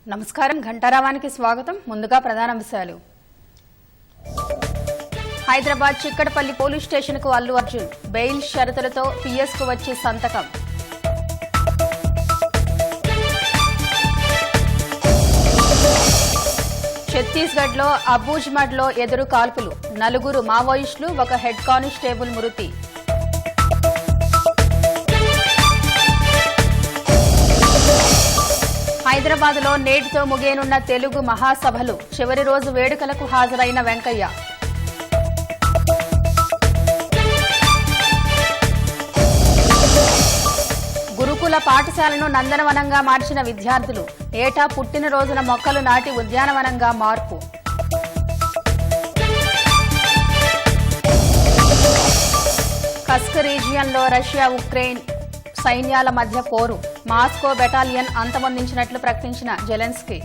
నమస్కారం ఘంటారావానికి స్వాగతం. ముందుగా ప్రధానాంశాలు. హైదరాబాద్ చిక్కడపల్లి పోలీస్ స్టేషన్ కు అల్లు అర్జున్ బెయిల్ షరతులతో పిఎస్ కు వచ్చి సంతకం. ఛత్తీస్గఢ్ లో అబూజ్మడ్ లో ఎదురు కాల్పులు, 4 మావోయిస్టులు, 1 హెడ్ కానిస్టేబుల్ మృతి. హైదరాబాద్ లో నేటితో ముగియనున్న తెలుగు మహాసభలు, చివరి రోజు వేడుకలకు హాజరైన వెంకయ్య. గురుకుల పాఠశాలను నందనవనంగా మార్చిన విద్యార్థులు, ఏటా పుట్టినరోజున మొక్కలు నాటి ఉద్యానవనంగా మార్పు. కస్క్ రీజియన్లో రష్యా ఉక్రెయిన్ సైన్యాల మధ్య పోరు, మాస్కో బెటాలియన్ అంతమొందించినట్లు ప్రకటించిన జెలెన్స్కీ.